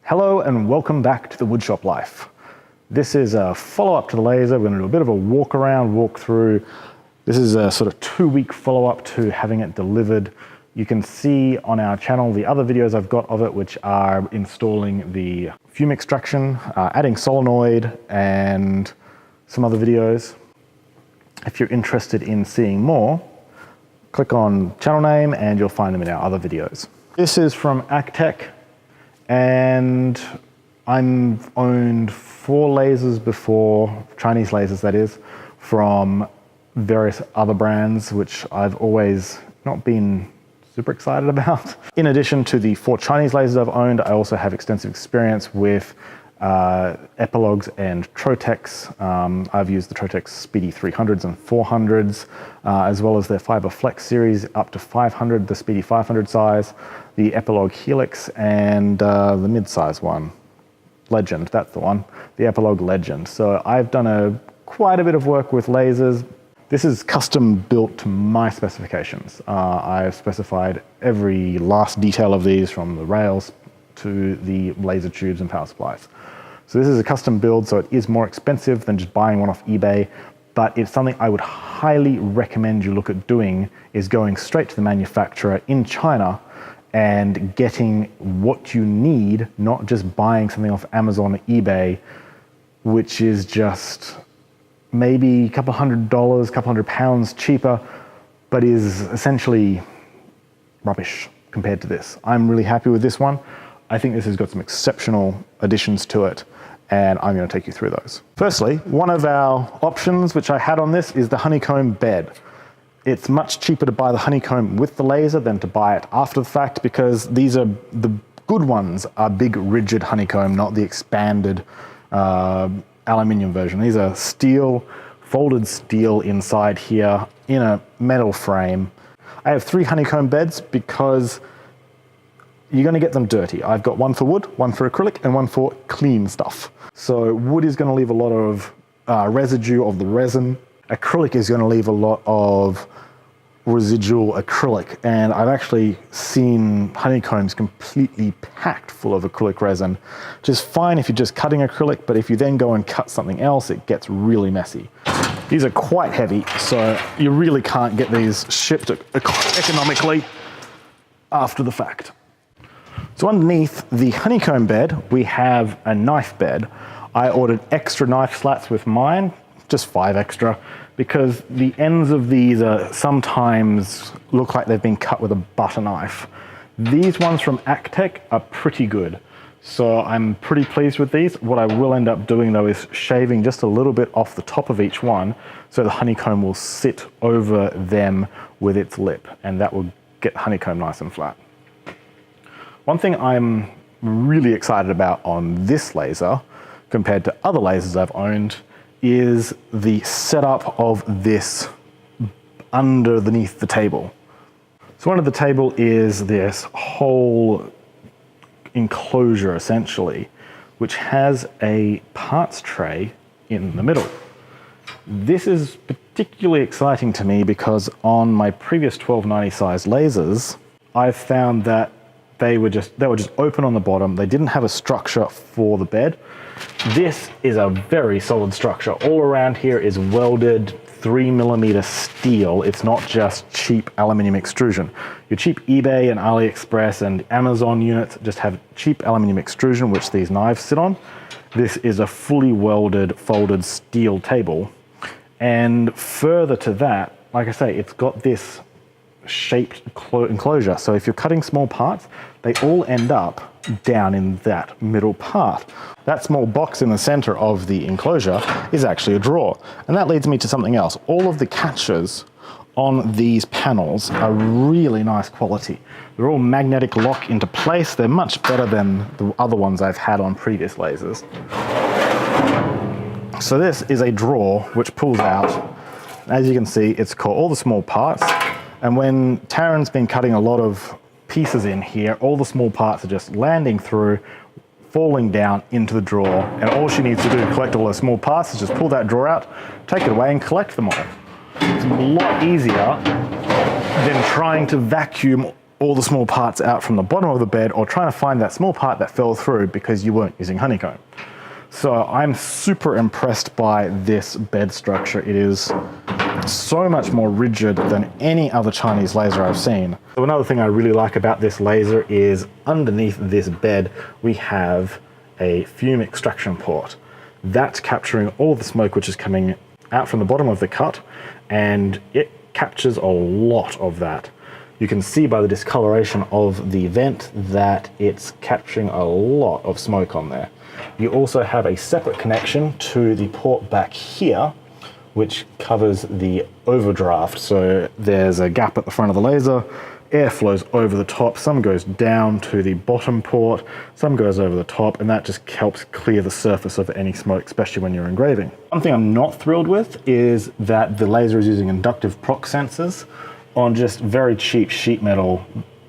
Hello and welcome back to the Woodshop Life. This is a follow-up to the laser. We're going to do a bit of a walk around, walk through. This is a sort of 2-week follow-up to having it delivered. You can see on our channel the other videos I've got of it, which are installing the fume extraction, adding solenoid, and some other videos. If you're interested in seeing more, click on channel name and you'll find them in our other videos. This is from Acctek, and I've owned 4 lasers before, Chinese lasers that is, from various other brands, which I've always not been super excited about. In addition to the 4 Chinese lasers I've owned, I also have extensive experience with Epilogues and Trotex. I've used the Trotex Speedy 300s and 400s, as well as their Fiber Flex series up to 500, the Speedy 500 size, the Epilogue Helix, and the mid-size one, Legend, that's the one, the Epilogue Legend. So I've done quite a bit of work with lasers. This is custom built to my specifications. I've specified every last detail of these, from the rails to the laser tubes and power supplies. So this is a custom build, so it is more expensive than just buying one off eBay, but it's something I would highly recommend you look at doing, is going straight to the manufacturer in China and getting what you need, not just buying something off Amazon or eBay, which is just maybe a couple $100, couple £100 cheaper, but is essentially rubbish compared to this. I'm really happy with this one. I think this has got some exceptional additions to it, and I'm going to take you through those. Firstly, one of our options which I had on this is the honeycomb bed. It's much cheaper to buy the honeycomb with the laser than to buy it after the fact, because these are the good ones are big rigid honeycomb, not the expanded aluminium version. These are steel, folded steel inside here in a metal frame. I have 3 honeycomb beds because you're going to get them dirty. I've got one for wood, one for acrylic, and one for clean stuff. So wood is going to leave a lot of residue of the resin. Acrylic is going to leave a lot of residual acrylic, and I've actually seen honeycombs completely packed full of acrylic resin, which is fine if you're just cutting acrylic, but if you then go and cut something else, it gets really messy. These are quite heavy, so you really can't get these shipped economically after the fact. So underneath the honeycomb bed, we have a knife bed. I ordered extra knife slats with mine, just 5 extra, because the ends of these sometimes look like they've been cut with a butter knife. These ones from Acctek are pretty good, so I'm pretty pleased with these. What I will end up doing though is shaving just a little bit off the top of each one, so the honeycomb will sit over them with its lip, and that will get honeycomb nice and flat. One thing I'm really excited about on this laser, compared to other lasers I've owned, is the setup of this underneath the table. So under the table is this whole enclosure essentially, which has a parts tray in the middle. This is particularly exciting to me because on my previous 1290 size lasers, I've found that they were just open on the bottom. They didn't have a structure for the bed. This is a very solid structure. All around here is welded 3mm steel. It's not just cheap aluminium extrusion. Your cheap eBay and AliExpress and Amazon units just have cheap aluminium extrusion, which these knives sit on. This is a fully welded, folded steel table. And further to that, like I say, it's got this shaped enclosure. So if you're cutting small parts, they all end up down in that middle part. That small box in the center of the enclosure is actually a drawer. And that leads me to something else. All of the catches on these panels are really nice quality. They're all magnetic lock into place. They're much better than the other ones I've had on previous lasers. So this is a drawer which pulls out. As you can see, it's got all the small parts. And when Taryn's been cutting a lot of pieces in here, all the small parts are just landing through, falling down into the drawer. And all she needs to do to collect all those small parts is just pull that drawer out, take it away and collect them all. It's a lot easier than trying to vacuum all the small parts out from the bottom of the bed, or trying to find that small part that fell through because you weren't using honeycomb. So I'm super impressed by this bed structure. It is so much more rigid than any other Chinese laser I've seen. So another thing I really like about this laser is underneath this bed, we have a fume extraction port. That's capturing all the smoke which is coming out from the bottom of the cut, and it captures a lot of that. You can see by the discoloration of the vent that it's capturing a lot of smoke on there. You also have a separate connection to the port back here, which covers the overdraft. So there's a gap at the front of the laser, air flows over the top, some goes down to the bottom port, some goes over the top, and that just helps clear the surface of any smoke, especially when you're engraving. One thing I'm not thrilled with is that the laser is using inductive proc sensors on just very cheap sheet metal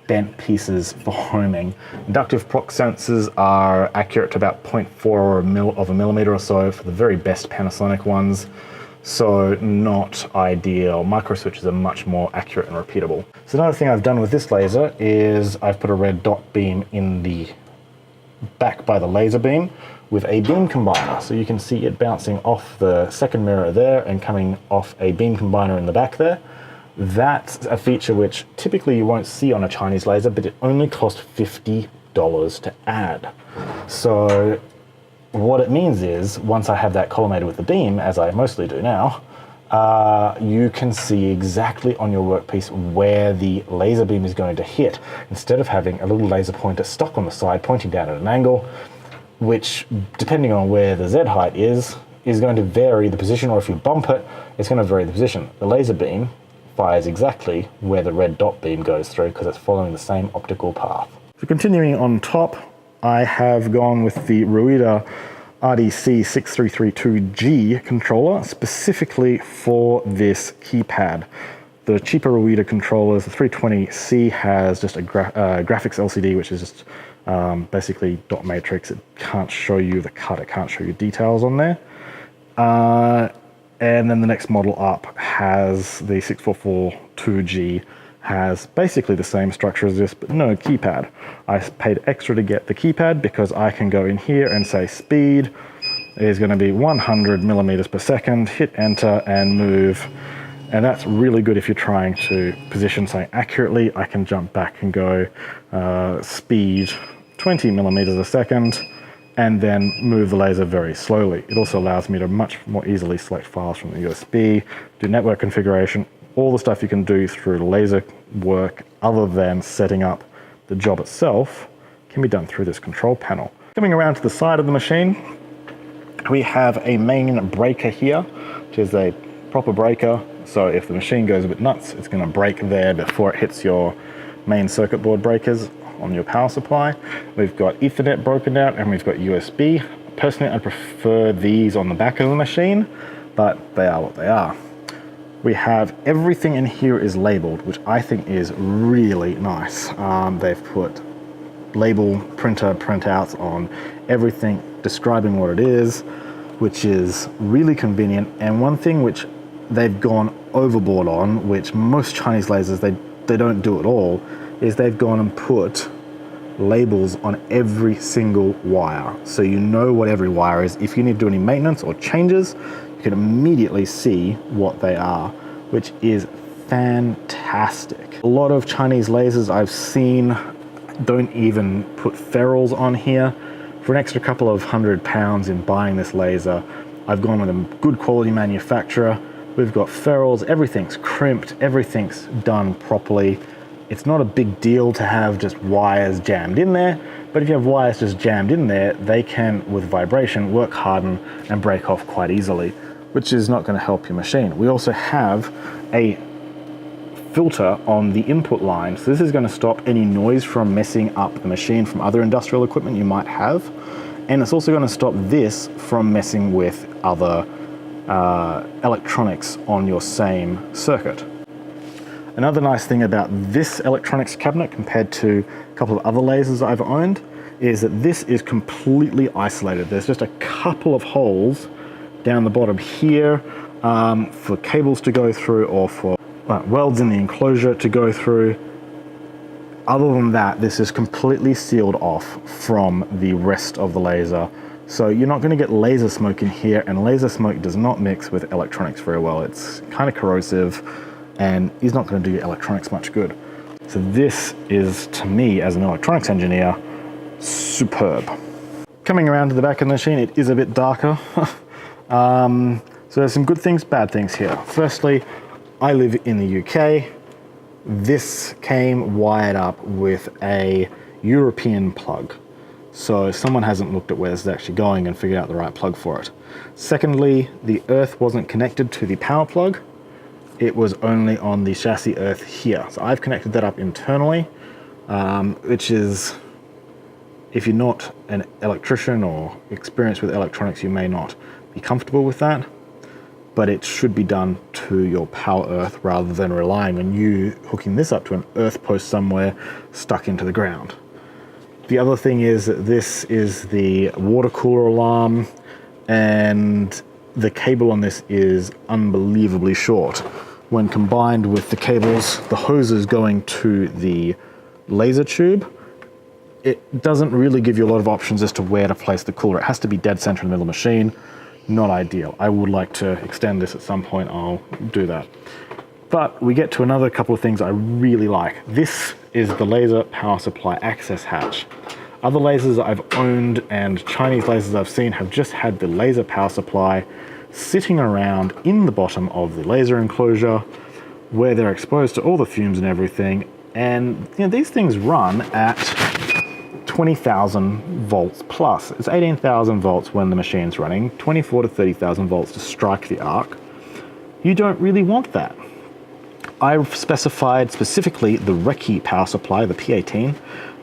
bent pieces for homing. Inductive proc sensors are accurate to about 0.4 of a millimeter or so for the very best Panasonic ones, so not ideal. Micro switches are much more accurate and repeatable. So another thing I've done with this laser is I've put a red dot beam in the back by the laser beam with a beam combiner. So you can see it bouncing off the second mirror there and coming off a beam combiner in the back there. That's a feature which typically you won't see on a Chinese laser, but it only costs $50 to add. So what it means is, once I have that collimated with the beam, as I mostly do now, you can see exactly on your workpiece where the laser beam is going to hit, instead of having a little laser pointer stuck on the side pointing down at an angle, which, depending on where the Z height is going to vary the position, or if you bump it, it's going to vary the position. The laser beam fires exactly where the red dot beam goes through because it's following the same optical path. So continuing on top, I have gone with the Ruida RDC6332G controller specifically for this keypad. The cheaper Ruida controllers, the 320C has just a graphics LCD, which is just basically dot matrix. It can't show you the cut, it can't show you details on there. And then the next model up has the 6442G, has basically the same structure as this, but no keypad. I paid extra to get the keypad because I can go in here and say speed is going to be 100 millimeters per second, hit enter and move. And that's really good if you're trying to position something accurately. I can jump back and go speed 20 millimeters a second, and then move the laser very slowly. It also allows me to much more easily select files from the USB, do network configuration, all the stuff you can do through laser work other than setting up the job itself can be done through this control panel. Coming around to the side of the machine, we have a main breaker here, which is a proper breaker. So if the machine goes a bit nuts, it's going to break there before it hits your main circuit board breakers on your power supply. We've got Ethernet broken out, and we've got USB. Personally, I prefer these on the back of the machine, but they are what they are. We have everything in here is labeled, which I think is really nice. They've put label printer printouts on everything describing what it is, which is really convenient. And one thing which they've gone overboard on, which most Chinese lasers they don't do at all, is they've gone and put labels on every single wire. So you know what every wire is. If you need to do any maintenance or changes, you can immediately see what they are, which is fantastic. A lot of Chinese lasers I've seen don't even put ferrules on here. For an extra couple of £100 in buying this laser, I've gone with a good quality manufacturer. We've got ferrules, everything's crimped, everything's done properly. It's not a big deal to have just wires jammed in there, but if you have wires just jammed in there, they can, with vibration, work harden and break off quite easily, which is not going to help your machine. We also have a filter on the input line, so this is going to stop any noise from messing up the machine from other industrial equipment you might have, and it's also going to stop this from messing with other electronics on your same circuit. Another nice thing about this electronics cabinet compared to a couple of other lasers I've owned is that this is completely isolated. There's just a couple of holes down the bottom here for cables to go through, or for welds in the enclosure to go through. other than that, this is completely sealed off from the rest of the laser. So you're not going to get laser smoke in here, and laser smoke does not mix with electronics very well. It's kind of corrosive and is not going to do your electronics much good. So this is, to me, as an electronics engineer, superb. Coming around to the back of the machine, it is a bit darker. So there's some good things, bad things here. Firstly, I live in the UK. This came wired up with a European plug. So someone hasn't looked at where this is actually going and figured out the right plug for it. Secondly, the earth wasn't connected to the power plug. It was only on the chassis earth here. So I've connected that up internally, which is, if you're not an electrician or experienced with electronics, you may not be comfortable with that, but it should be done to your power earth rather than relying on you hooking this up to an earth post somewhere stuck into the ground. The other thing is that this is the water cooler alarm, and the cable on this is unbelievably short. When combined with the cables, the hoses going to the laser tube, it doesn't really give you a lot of options as to where to place the cooler. It has to be dead center in the middle of the machine. Not ideal. I would like to extend this at some point. I'll do that. But we get to another couple of things I really like. This is the laser power supply access hatch. Other lasers I've owned and Chinese lasers I've seen have just had the laser power supply sitting around in the bottom of the laser enclosure where they're exposed to all the fumes and everything. And you know, these things run at 20,000 volts plus. It's 18,000 volts when the machine's running, 24 to 30,000 volts to strike the arc. You don't really want that. I've specified specifically the Recce power supply, the P18.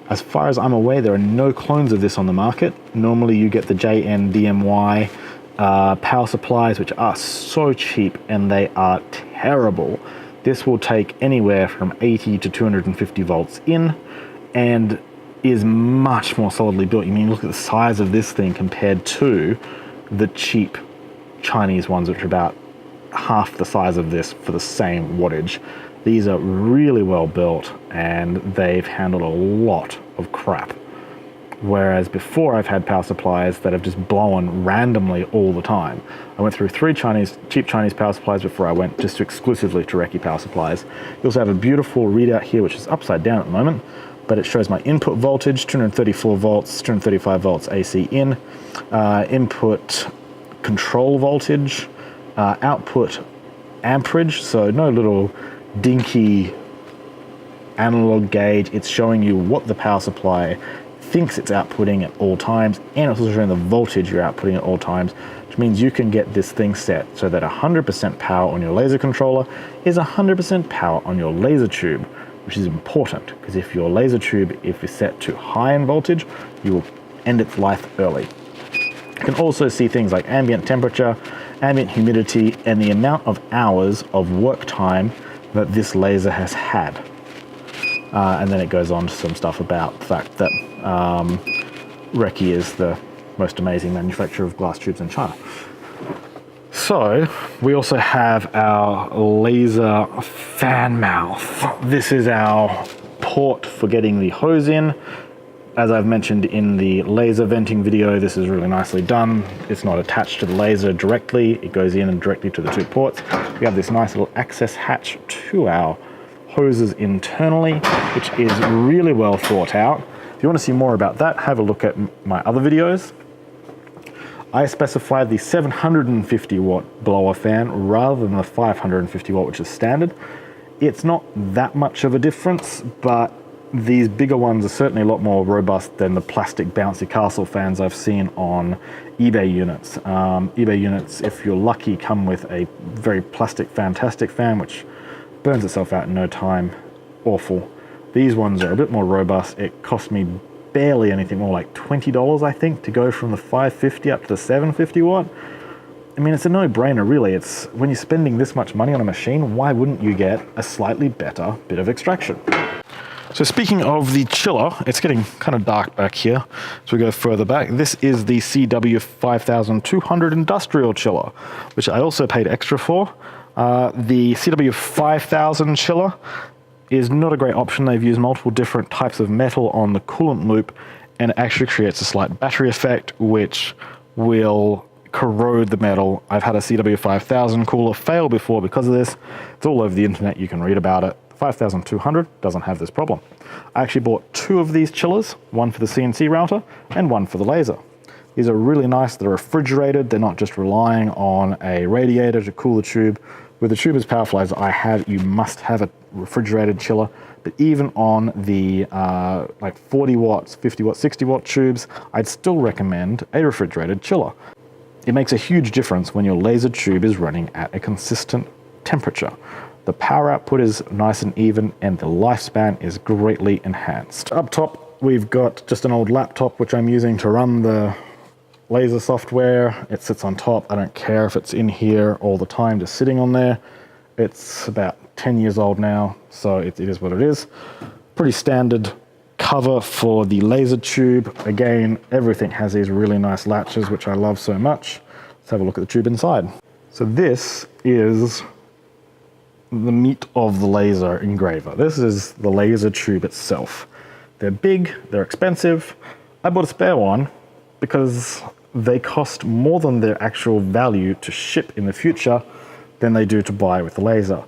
As far as I'm aware, there are no clones of this on the market. Normally you get the JNDMY power supplies, which are so cheap and they are terrible. This will take anywhere from 80 to 250 volts in and is much more solidly built. You mean, look at the size of this thing compared to the cheap Chinese ones, which are about half the size of this for the same wattage. These are really well built and they've handled a lot of crap. Whereas before I've had power supplies that have just blown randomly all the time. I went through 3 cheap Chinese power supplies before I went just exclusively to Recce power supplies. You also have a beautiful readout here, which is upside down at the moment, but it shows my input voltage, 234 volts, 235 volts AC in, input control voltage, output amperage, so no little dinky analog gauge. It's showing you what the power supply thinks it's outputting at all times, and it's also showing the voltage you're outputting at all times, which means you can get this thing set so that 100% power on your laser controller is 100% power on your laser tube, which is important because if your laser tube, if it's set to high in voltage, you will end its life early. You can also see things like ambient temperature, ambient humidity, and the amount of hours of work time that this laser has had. And then it goes on to some stuff about the fact that Recce is the most amazing manufacturer of glass tubes in China. So we also have our laser fan mouth. This is our port for getting the hose in. As I've mentioned in the laser venting video, this is really nicely done. It's not attached to the laser directly. It goes in and directly to the 2 ports. We have this nice little access hatch to our hoses internally, which is really well thought out. If you want to see more about that, have a look at my other videos. I specified the 750 watt blower fan rather than the 550 watt, which is standard. It's not that much of a difference, but these bigger ones are certainly a lot more robust than the plastic bouncy castle fans I've seen on eBay units. eBay units, if you're lucky, come with a very plastic fantastic fan, which burns itself out in no time. Awful. These ones are a bit more robust. It cost me barely anything more, like $20, I think, to go from the 550 up to the 750 watt. I mean, it's a no-brainer, really. It's when you're spending this much money on a machine, why wouldn't you get a slightly better bit of extraction? So speaking of the chiller, it's getting kind of dark back here as we go further back. This is the CW5200 industrial chiller, which I also paid extra for. The CW5000 chiller is not a great option. They've used multiple different types of metal on the coolant loop, and it actually creates a slight battery effect, which will corrode the metal. I've had a CW5000 cooler fail before because of this. It's all over the internet, you can read about it. The 5200 doesn't have this problem. I actually bought 2 of these chillers, one for the CNC router and one for the laser. These are really nice, they're refrigerated, they're not just relying on a radiator to cool the tube. With the tube as powerful as I have, you must have a refrigerated chiller. But even on the like 40 watts, 50 watt, 60 watt tubes, I'd still recommend a refrigerated chiller. It makes a huge difference when your laser tube is running at a consistent temperature. The power output is nice and even, and the lifespan is greatly enhanced. Up top, we've got just an old laptop, which I'm using to run the laser software. It sits on top. I don't care if it's in here all the time, just sitting on there. It's about 10 years old now, so it is what it is. Pretty standard cover for the laser tube. Again, everything has these really nice latches, which I love so much. Let's have a look at the tube inside. So this is the meat of the laser engraver. This is the laser tube itself. They're big, they're expensive. I bought a spare one because they cost more than their actual value to ship in the future than they do to buy with the laser.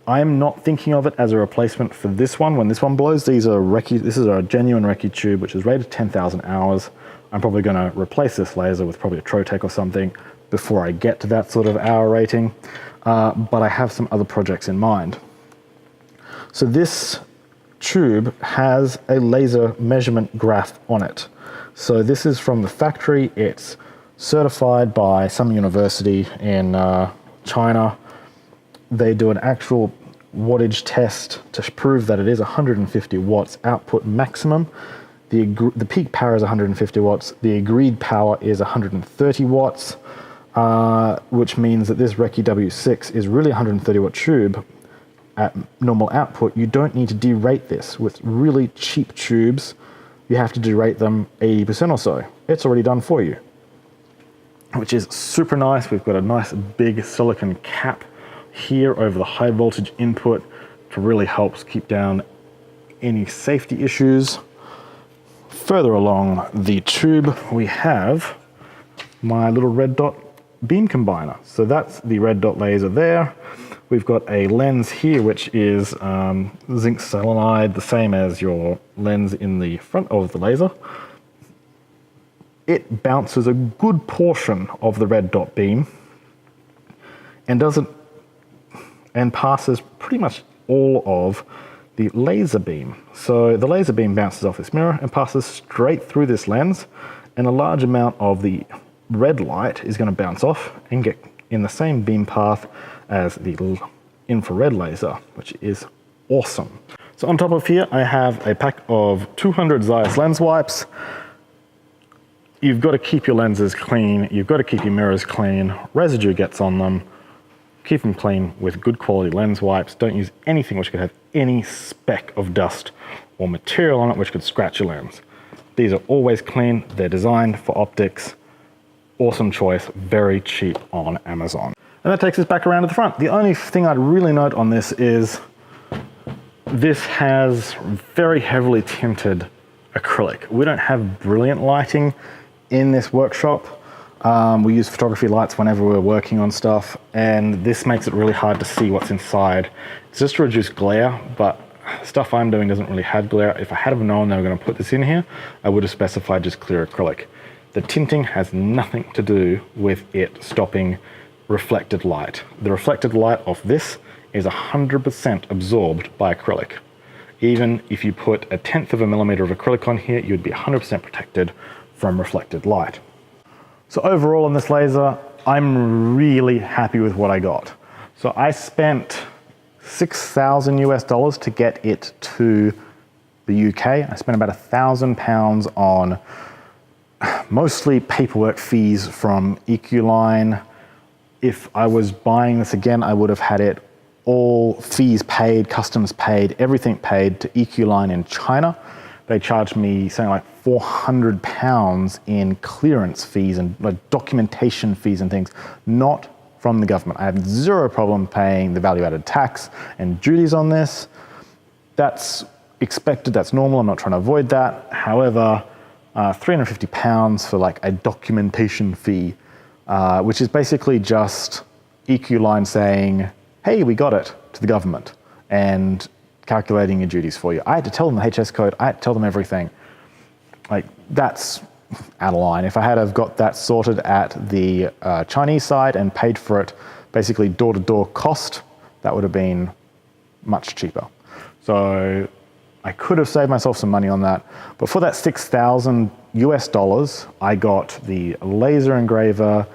I'm not thinking of it as a replacement for this one. When this one blows, this is a genuine Recce tube, which is rated 10,000 hours. I'm probably gonna replace this laser with probably a Trotec or something before I get to that sort of hour rating. But I have some other projects in mind. So this tube has a laser measurement graph on it. So this is from the factory. It's certified by some university in China. They do an actual wattage test to prove that it is 150 watts output maximum. The peak power is 150 watts. The agreed power is 130 watts, which means that this Recce W6 is really a 130 watt tube at normal output. You don't need to derate this. With really cheap tubes, you have to derate them 80% or so. It's already done for you, which is super nice. We've got a nice big silicon cap here over the high voltage input to really help keep down any safety issues. Further along the tube, we have my little red dot beam combiner. So that's the red dot laser there. We've got a lens here, which is zinc selenide, the same as your lens in the front of the laser. It bounces a good portion of the red dot beam and passes pretty much all of the laser beam. So the laser beam bounces off this mirror and passes straight through this lens, and a large amount of the red light is going to bounce off and get in the same beam path as the infrared laser, which is awesome. So on top of here, I have a pack of 200 Zeiss lens wipes. You've got to keep your lenses clean. You've got to keep your mirrors clean. Residue gets on them. Keep them clean with good quality lens wipes. Don't use anything which could have any speck of dust or material on it which could scratch your lens. These are always clean. They're designed for optics. Awesome choice, very cheap on Amazon. And that takes us back around to the front. The only thing I'd really note on this is this has very heavily tinted acrylic. We don't have brilliant lighting in this workshop. We use photography lights whenever we're working on stuff, and this makes it really hard to see what's inside. It's just to reduce glare, but stuff I'm doing doesn't really have glare. If I had have known they were going to put this in here, I would have specified just clear acrylic. The tinting has nothing to do with it stopping reflected light. The reflected light of this is 100% absorbed by acrylic. Even if you put 1/10 of a millimeter of acrylic on here, you'd be 100% protected from reflected light. So overall on this laser, I'm really happy with what I got. So I spent $6,000 US to get it to the UK. I spent about £1,000 on mostly paperwork fees from EQLine. If I was buying this again, I would have had it all fees paid, customs paid, everything paid to EQLine in China. They charged me something like £400 in clearance fees and like documentation fees and things, not from the government. I have zero problem paying the value-added tax and duties on this. That's expected, that's normal, I'm not trying to avoid that. However, £350 for like a documentation fee, which is basically just EQ line saying, hey, we got it, to the government, and calculating your duties for you. I had to tell them the HS code, I had to tell them everything. Like, that's out of line. If I had have got that sorted at the Chinese side and paid for it basically door-to-door cost, that would have been much cheaper. So I could have saved myself some money on that. But for that $6,000 US, I got the laser engraver,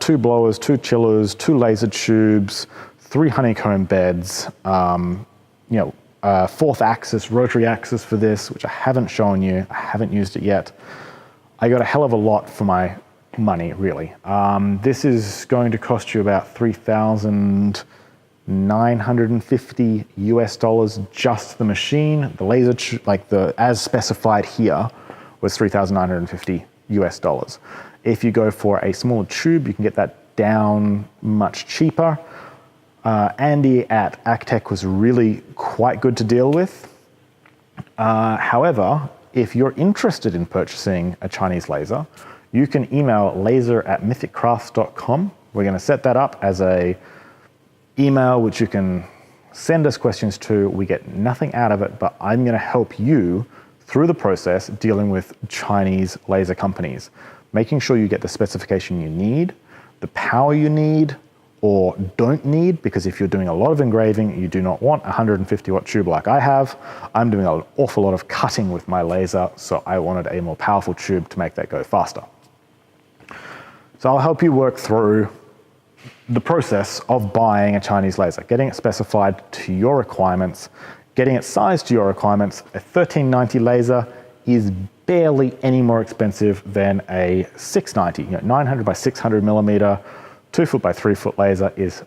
2 blowers, 2 chillers, 2 laser tubes, 3 honeycomb beds, 4th axis, rotary axis for this, which I haven't shown you. I haven't used it yet. I got a hell of a lot for my money, really. This is going to cost you about $3,950 US, just the machine. The laser, as specified here, was $3,950 US. If you go for a smaller tube, you can get that down much cheaper. Andy at Acctek was really quite good to deal with. However, if you're interested in purchasing a Chinese laser, you can email laser@mythicrafts.com. We're going to set that up as a email which you can send us questions to. We get nothing out of it, but I'm going to help you through the process dealing with Chinese laser companies, making sure you get the specification you need, the power you need or don't need, because if you're doing a lot of engraving, you do not want a 150 watt tube like I have. I'm doing an awful lot of cutting with my laser, so I wanted a more powerful tube to make that go faster. So I'll help you work through the process of buying a Chinese laser, getting it specified to your requirements, getting it sized to your requirements. A 1390 laser is barely any more expensive than a 690, 900 by 600 millimeter, 2 foot by 3 foot laser is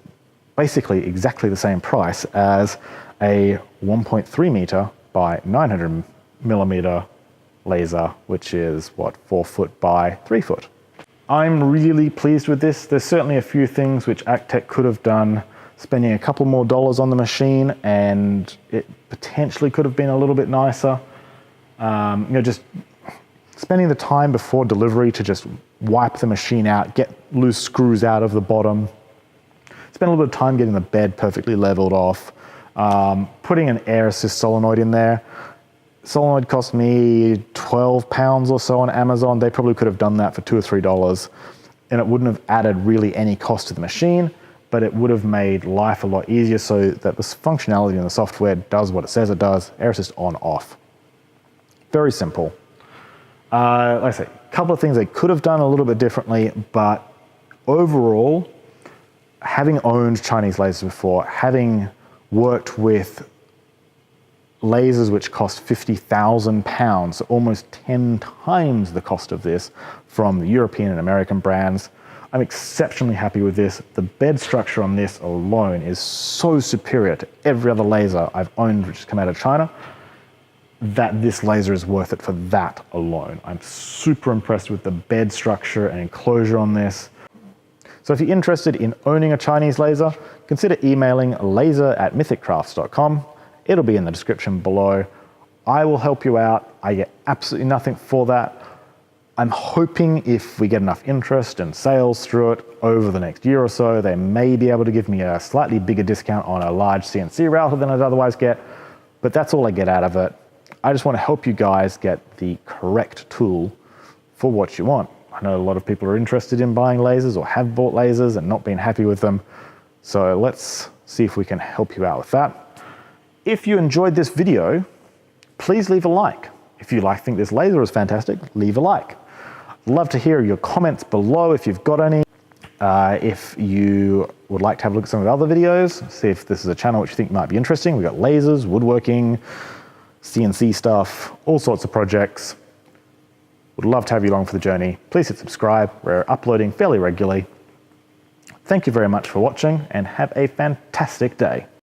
basically exactly the same price as a 1.3 meter by 900 millimeter laser, which is what, 4 foot by 3 foot. I'm really pleased with this. There's certainly a few things which Acctek could have done, spending a couple more dollars on the machine, and it potentially could have been a little bit nicer. Just spending the time before delivery to just wipe the machine out, get loose screws out of the bottom, spend a little bit of time getting the bed perfectly leveled off, putting an air assist solenoid in there. Solenoid cost me £12 or so on Amazon. They probably could have done that for $2 or $3, and it wouldn't have added really any cost to the machine, but it would have made life a lot easier so that the functionality in the software does what it says it does. Air assist on, off. Very simple. Like I say, a couple of things they could have done a little bit differently, but overall, having owned Chinese lasers before, having worked with lasers which cost £50,000, almost 10 times the cost of this from the European and American brands, I'm exceptionally happy with this. The bed structure on this alone is so superior to every other laser I've owned which has come out of China, that this laser is worth it for that alone. I'm super impressed with the bed structure and enclosure on this. So if you're interested in owning a Chinese laser, consider emailing laser@mythicrafts.com. It'll be in the description below. I will help you out. I get absolutely nothing for that. I'm hoping if we get enough interest and sales through it over the next year or so, they may be able to give me a slightly bigger discount on a large CNC router than I'd otherwise get, but that's all I get out of it. I just want to help you guys get the correct tool for what you want. I know a lot of people are interested in buying lasers or have bought lasers and not been happy with them. So let's see if we can help you out with that. If you enjoyed this video, please leave a like. If you think this laser is fantastic, leave a like. I'd love to hear your comments below if you've got any. If you would like to have a look at some of the other videos, see if this is a channel which you think might be interesting. We've got lasers, woodworking, CNC stuff, all sorts of projects. Would love to have you along for the journey. Please hit subscribe. We're uploading fairly regularly. Thank you very much for watching and have a fantastic day.